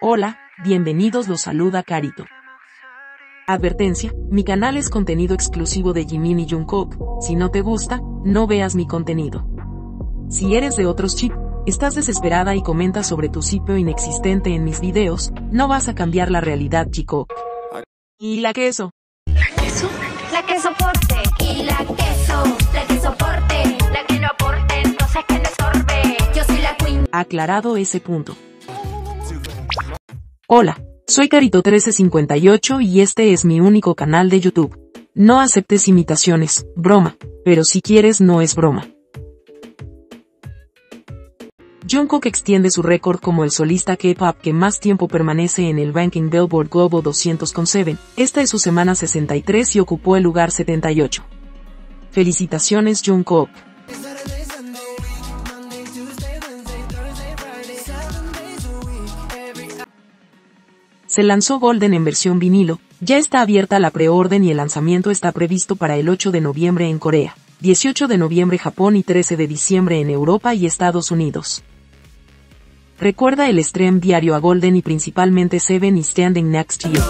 Hola, bienvenidos, los saluda Carito. Advertencia, mi canal es contenido exclusivo de Jimin y Jungkook, si no te gusta, no veas mi contenido. Si eres de otros chip, estás desesperada y comentas sobre tu sitio inexistente en mis videos, no vas a cambiar la realidad, chico. ¿Y la queso? ¿La queso? La que soporte. Y la que soporte. La que no aporte, entonces que no estorbe. Yo soy la queen. Aclarado ese punto. Hola, soy Carito1358 y este es mi único canal de YouTube. No aceptes imitaciones, broma, pero si quieres no es broma. Jungkook extiende su récord como el solista K-pop que más tiempo permanece en el ranking Billboard Global 200 con Seven. Esta es su semana 63 y ocupó el lugar 78. Felicitaciones, Jungkook. Se lanzó Golden en versión vinilo, ya está abierta la preorden y el lanzamiento está previsto para el 8 de noviembre en Corea, 18 de noviembre Japón y 13 de diciembre en Europa y Estados Unidos. Recuerda el stream diario a Golden y principalmente Seven y Standing Next to You.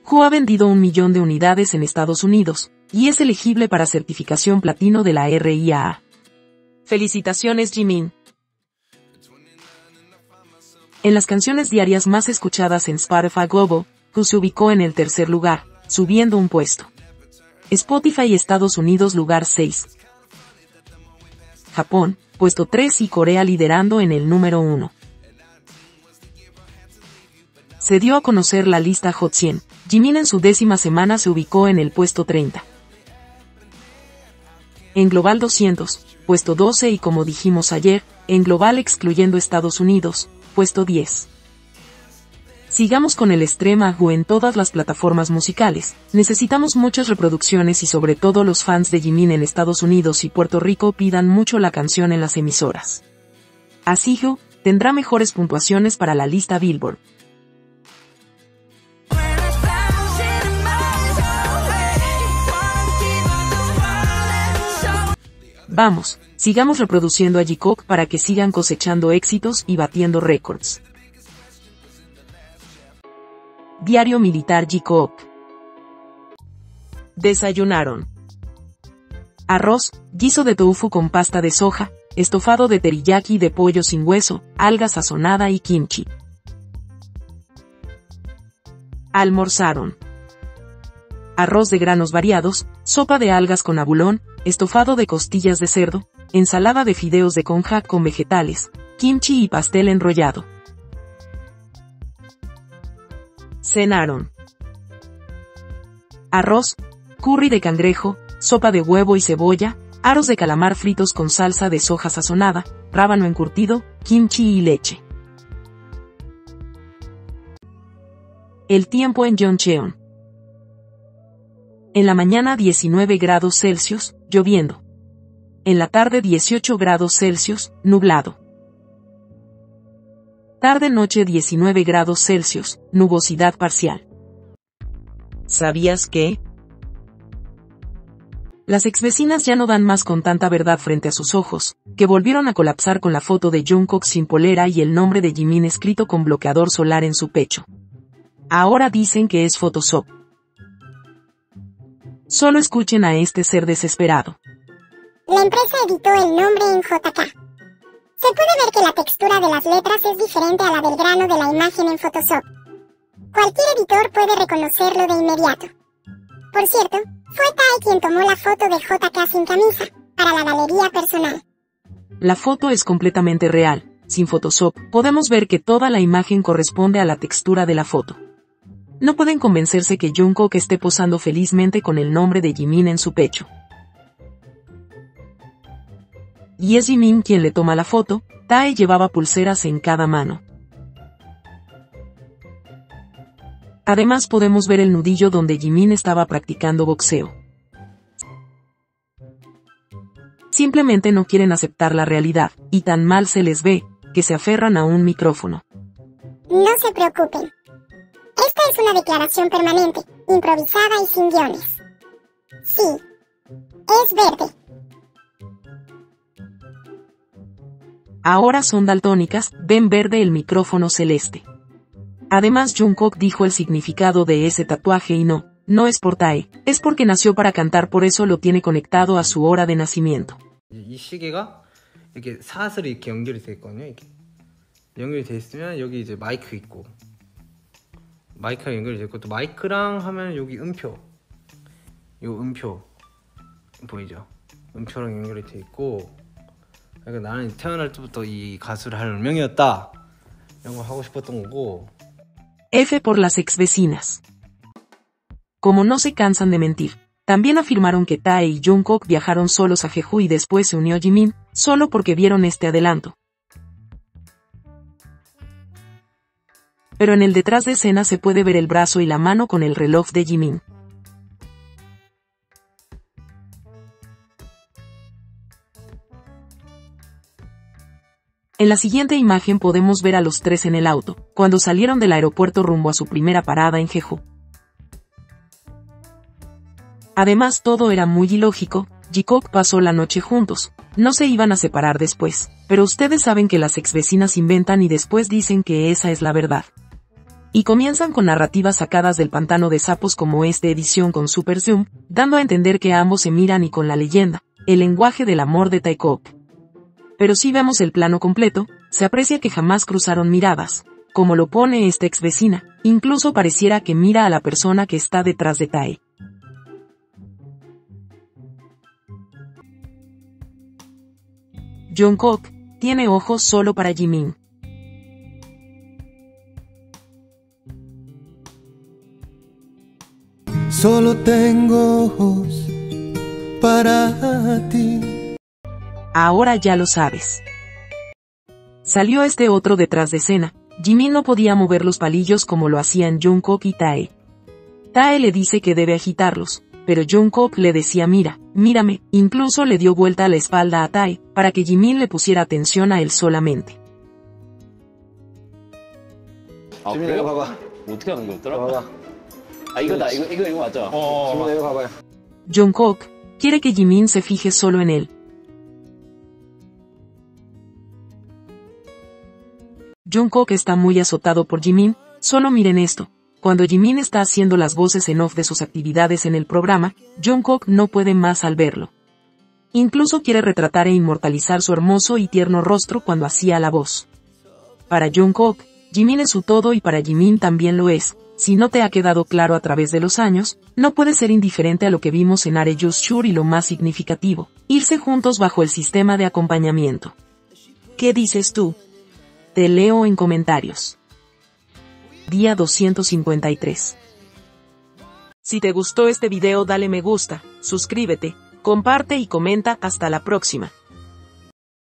Who ha vendido 1 millón de unidades en Estados Unidos, y es elegible para certificación platino de la RIAA. Felicitaciones, Jimin. En las canciones diarias más escuchadas en Spotify Global, Who se ubicó en el tercer lugar, subiendo un puesto. Spotify Estados Unidos lugar 6. Japón, puesto 3 y Corea liderando en el número 1. Se dio a conocer la lista Hot 100, Jimin en su 10ª semana se ubicó en el puesto 30. En Global 200, puesto 12 y como dijimos ayer, en Global excluyendo Estados Unidos, puesto 10. Sigamos con el stream Who en todas las plataformas musicales. Necesitamos muchas reproducciones y sobre todo los fans de Jimin en Estados Unidos y Puerto Rico pidan mucho la canción en las emisoras. Así Who tendrá mejores puntuaciones para la lista Billboard. Vamos, sigamos reproduciendo a Jungkook para que sigan cosechando éxitos y batiendo récords. Diario militar Jungkook. Desayunaron. Arroz, guiso de tofu con pasta de soja, estofado de teriyaki de pollo sin hueso, alga sazonada y kimchi. Almorzaron. Arroz de granos variados, sopa de algas con abulón, estofado de costillas de cerdo, ensalada de fideos de konjac con vegetales, kimchi y pastel enrollado. Cenaron. Arroz, curry de cangrejo, sopa de huevo y cebolla, aros de calamar fritos con salsa de soja sazonada, rábano encurtido, kimchi y leche. El tiempo en Yeoncheon. En la mañana 19 grados Celsius, lloviendo. En la tarde 18 grados Celsius, nublado. Tarde-noche 19 grados Celsius, nubosidad parcial. ¿Sabías que? Las exvecinas ya no dan más con tanta verdad frente a sus ojos, que volvieron a colapsar con la foto de Jungkook sin polera y el nombre de Jimin escrito con bloqueador solar en su pecho. Ahora dicen que es Photoshop. Solo escuchen a este ser desesperado. La empresa editó el nombre en JK. Se puede ver que la textura de las letras es diferente a la del grano de la imagen en Photoshop. Cualquier editor puede reconocerlo de inmediato. Por cierto, fue Tai quien tomó la foto de JK sin camisa, para la galería personal. La foto es completamente real. Sin Photoshop, podemos ver que toda la imagen corresponde a la textura de la foto. No pueden convencerse que Jungkook esté posando felizmente con el nombre de Jimin en su pecho. Y es Jimin quien le toma la foto. Tae llevaba pulseras en cada mano. Además podemos ver el nudillo donde Jimin estaba practicando boxeo. Simplemente no quieren aceptar la realidad, y tan mal se les ve, que se aferran a un micrófono. No se preocupen. Esta es una declaración permanente, improvisada y sin guiones. Sí, es verde. ahora son daltónicas, ven verde el micrófono celeste. Además Jungkook dijo el significado de ese tatuaje y no es por Tae, es porque nació para cantar, por eso lo tiene conectado a su hora de nacimiento. 이 시계가 이렇게 사슬이 이렇게 연결이 돼 있거든요. 이렇게 연결이 돼 있으면 여기 이제 마이크 있고 마이크가 연결이 돼 있고 또 마이크랑 하면 여기 음표, 이 음표 보이죠? 음표랑 연결이 돼 있고 그러니까 나는 태어날 때부터 이 가수를 할 운명이었다 이런 걸 하고 싶었던 거고. F por las ex vecinas. Como no se cansan de mentir, también afirmaron que Tae y Jungkook viajaron solos a Jeju y después se unió Jimin, solo porque vieron este adelanto. Pero en el detrás de escena se puede ver el brazo y la mano con el reloj de Jimin. En la siguiente imagen podemos ver a los tres en el auto, cuando salieron del aeropuerto rumbo a su primera parada en Jeju. Además todo era muy ilógico, Jikook pasó la noche juntos, no se iban a separar después, pero ustedes saben que las exvecinas inventan y después dicen que esa es la verdad. Y comienzan con narrativas sacadas del pantano de sapos como esta edición con Super Zoom, dando a entender que ambos se miran y con la leyenda, el lenguaje del amor de Taekook. Pero si vemos el plano completo, se aprecia que jamás cruzaron miradas, como lo pone esta exvecina, incluso pareciera que mira a la persona que está detrás de Tae. Jungkook tiene ojos solo para Jimin. Solo tengo ojos para ti. Ahora ya lo sabes. Salió este otro detrás de escena. Jimin no podía mover los palillos como lo hacían Jungkook y Tae. Tae le dice que debe agitarlos, pero Jungkook le decía mírame, incluso le dio vuelta a la espalda a Tae, para que Jimin le pusiera atención a él solamente. 지민아 이거 봐봐. 어떻게 하는 거였더라? 봐봐. 아 이거다. 이거 맞죠? 지민아 이거 봐봐요. Jungkook quiere que Jimin se fije solo en él. Jungkook está muy azotado por Jimin, solo miren esto. Cuando Jimin está haciendo las voces en off de sus actividades en el programa, Jungkook no puede más al verlo. Incluso quiere retratar e inmortalizar su hermoso y tierno rostro cuando hacía la voz. Para Jungkook, Jimin es su todo y para Jimin también lo es. Si no te ha quedado claro a través de los años, no puedes ser indiferente a lo que vimos en Are You Sure y lo más significativo, irse juntos bajo el sistema de acompañamiento. ¿Qué dices tú? Te leo en comentarios. Día 253. Si te gustó este video dale me gusta, suscríbete, comparte y comenta. Hasta la próxima.